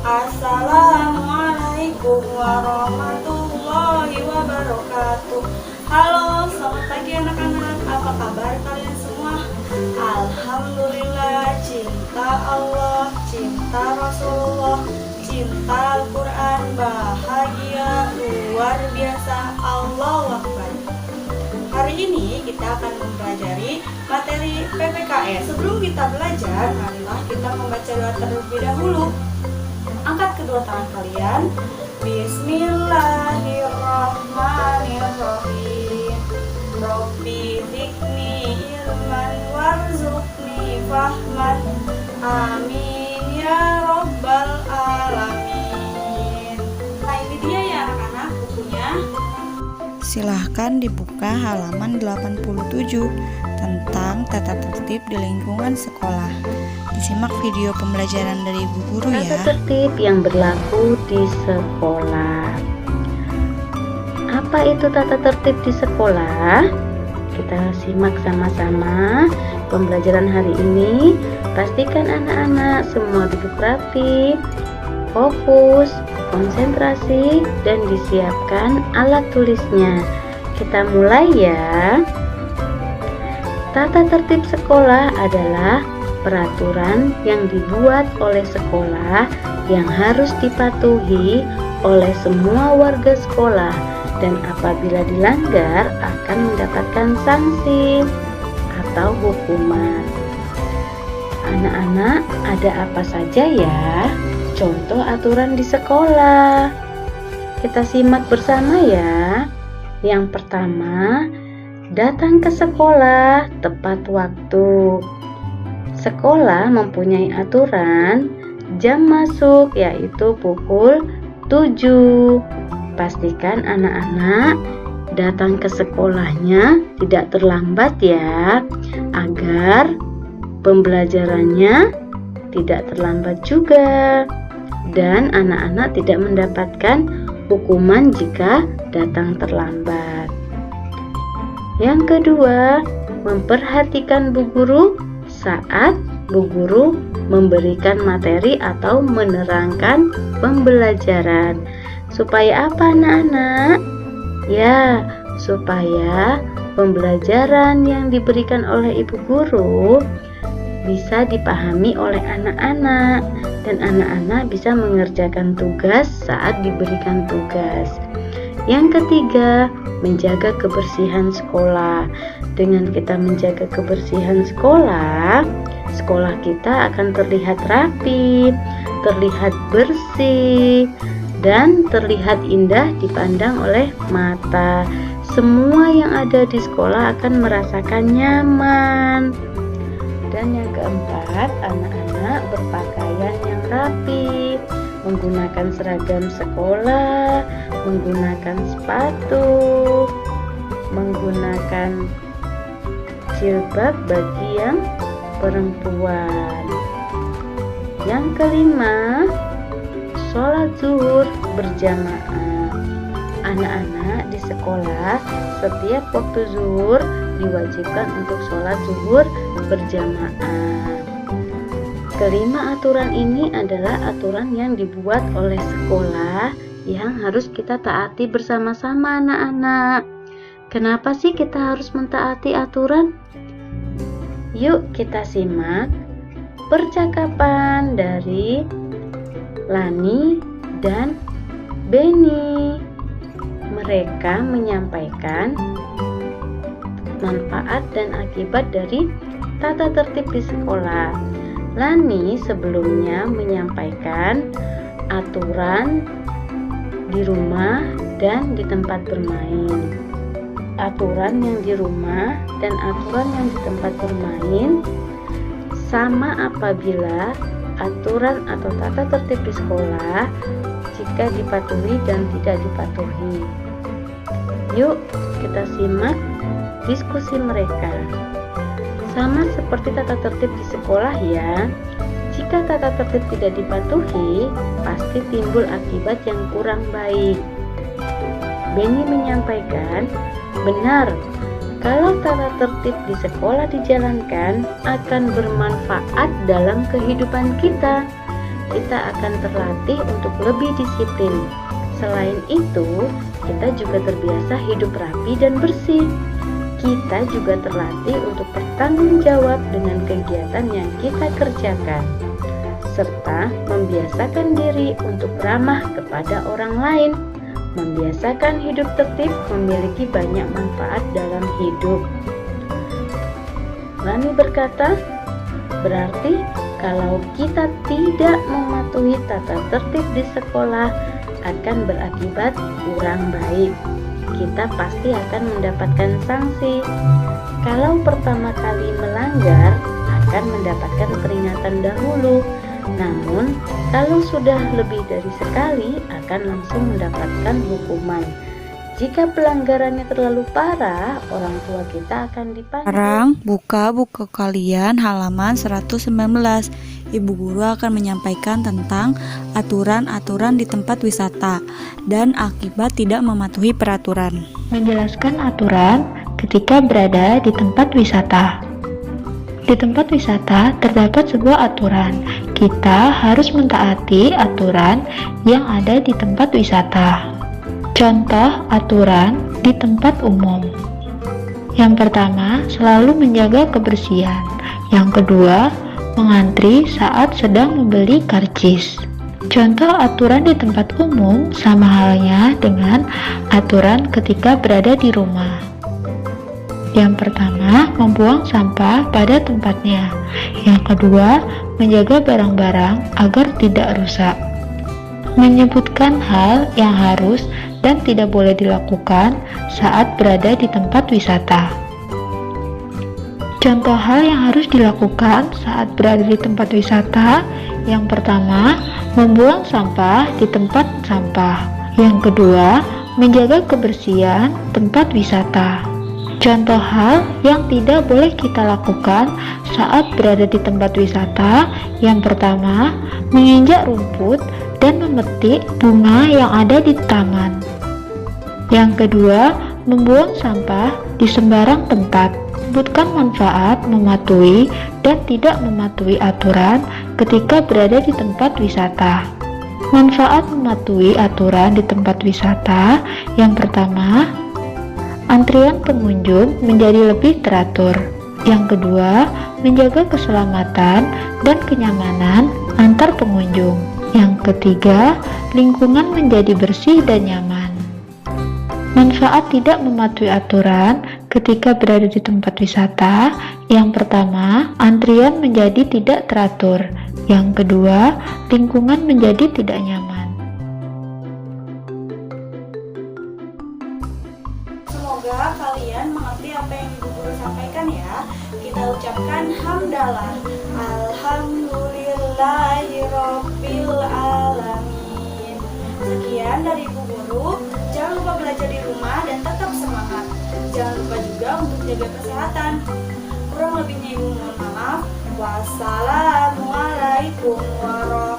Assalamualaikum warahmatullahi wabarakatuh. Halo, selamat pagi anak-anak. Apa kabar kalian semua? Alhamdulillah, cinta Allah, cinta Rasulullah, cinta Al-Quran, bahagia, luar biasa, Allahu Akbar. Hari ini kita akan mempelajari materi PPKN. Sebelum kita belajar, marilah kita membaca doa terlebih dahulu. Angkat kedua tangan kalian. Bismillahirrahmanirrahim. Robbi zidni ilman warzuqni fahman. Amin ya rabbal alamin. Nah, ini dia ya anak-anak bukunya. Silahkan dibuka halaman 87 tentang tata tertib di lingkungan sekolah. Disimak video pembelajaran dari Ibu Guru ya. Tata tertib yang berlaku di sekolah. Apa itu tata tertib di sekolah? Kita simak sama-sama pembelajaran hari ini. Pastikan anak-anak semua duduk rapi, fokus, konsentrasi, dan disiapkan alat tulisnya. Kita mulai ya. Tata tertib sekolah adalah peraturan yang dibuat oleh sekolah yang harus dipatuhi oleh semua warga sekolah dan apabila dilanggar akan mendapatkan sanksi atau hukuman. Anak-anak, ada apa saja ya contoh aturan di sekolah? Kita simak bersama ya. Yang pertama, datang ke sekolah tepat waktu. Sekolah mempunyai aturan jam masuk yaitu pukul 7. Pastikan anak-anak datang ke sekolahnya tidak terlambat ya, agar pembelajarannya tidak terlambat juga dan anak-anak tidak mendapatkan hukuman jika datang terlambat. Yang kedua, memperhatikan Bu Guru saat Bu Guru memberikan materi atau menerangkan pembelajaran. Supaya apa anak-anak? Ya, supaya pembelajaran yang diberikan oleh Ibu Guru bisa dipahami oleh anak-anak dan anak-anak bisa mengerjakan tugas saat diberikan tugas. Yang ketiga, menjaga kebersihan sekolah. Dengan kita menjaga kebersihan sekolah, sekolah kita akan terlihat rapi, terlihat bersih, dan terlihat indah dipandang oleh mata. Semua yang ada di sekolah akan merasakan nyaman. Dan yang keempat, anak-anak berpakaian yang rapi, menggunakan seragam sekolah, menggunakan sepatu, menggunakan jilbab bagi yang perempuan. Yang kelima, sholat zuhur berjamaah. Anak-anak di sekolah setiap waktu zuhur diwajibkan untuk sholat zuhur berjamaah. Kelima aturan ini adalah aturan yang dibuat oleh sekolah yang harus kita taati bersama-sama anak-anak. Kenapa sih kita harus mentaati aturan? Yuk kita simak percakapan dari Lani dan Beni. Mereka menyampaikan manfaat dan akibat dari tata tertib di sekolah. Lani sebelumnya menyampaikan aturan di rumah dan di tempat bermain. Aturan yang di rumah dan aturan yang di tempat bermain sama apabila aturan atau tata tertib di sekolah jika dipatuhi dan tidak dipatuhi. Yuk kita simak diskusi mereka. Sama seperti tata tertib di sekolah ya. Jika tata tertib tidak dipatuhi, pasti timbul akibat yang kurang baik. Beni menyampaikan, benar, kalau tata tertib di sekolah dijalankan akan bermanfaat dalam kehidupan kita. kita akan terlatih untuk lebih disiplin. Selain itu, kita juga terbiasa hidup rapi dan bersih. Kita juga terlatih untuk bertanggung jawab dengan kegiatan yang kita kerjakan, serta membiasakan diri untuk ramah kepada orang lain. Membiasakan hidup tertib memiliki banyak manfaat dalam hidup. Lani berkata, berarti kalau kita tidak mematuhi tata tertib di sekolah akan berakibat kurang baik. Kita pasti akan mendapatkan sanksi. Kalau pertama kali melanggar, akan mendapatkan peringatan dahulu. Namun, kalau sudah lebih dari sekali, akan langsung mendapatkan hukuman. Jika pelanggarannya terlalu parah, orang tua kita akan dipanggil. Sekarang buka buku kalian halaman 119. Ibu guru akan menyampaikan tentang aturan-aturan di tempat wisata dan akibat tidak mematuhi peraturan. Menjelaskan aturan ketika berada di tempat wisata. Di tempat wisata terdapat sebuah aturan. Kita harus mentaati aturan yang ada di tempat wisata. Contoh aturan di tempat umum. Yang pertama, selalu menjaga kebersihan. Yang kedua, mengantri saat sedang membeli karcis. Contoh aturan di tempat umum sama halnya dengan aturan ketika berada di rumah. Yang pertama, membuang sampah pada tempatnya. Yang kedua, menjaga barang-barang agar tidak rusak. Menyebutkan hal yang harus dan tidak boleh dilakukan saat berada di tempat wisata. Contoh hal yang harus dilakukan saat berada di tempat wisata. Yang pertama, membuang sampah di tempat sampah. Yang kedua, menjaga kebersihan tempat wisata. Contoh hal yang tidak boleh kita lakukan saat berada di tempat wisata. Yang pertama, menginjak rumput dan memetik bunga yang ada di taman. Yang kedua, membuang sampah di sembarang tempat. Sebutkan manfaat mematuhi dan tidak mematuhi aturan ketika berada di tempat wisata. Manfaat mematuhi aturan di tempat wisata. Yang pertama, antrian pengunjung menjadi lebih teratur. Yang kedua, menjaga keselamatan dan kenyamanan antar pengunjung. Yang ketiga, lingkungan menjadi bersih dan nyaman. Manfaat tidak mematuhi aturan ketika berada di tempat wisata. Yang pertama, antrian menjadi tidak teratur. Yang kedua, lingkungan menjadi tidak nyaman. Semoga kalian mengerti apa yang Ibu Guru sampaikan ya. Kita ucapkan hamdalah. Alhamdulillahirabbil alamin. Sekian dari Ibu Guru. Jangan lupa belajar di rumah dan tetap semangat. Jangan lupa juga untuk jaga kesehatan. Kurang lebihnya Ibu mohon maaf. Wassalamualaikum warahmatullahi wabarakatuh.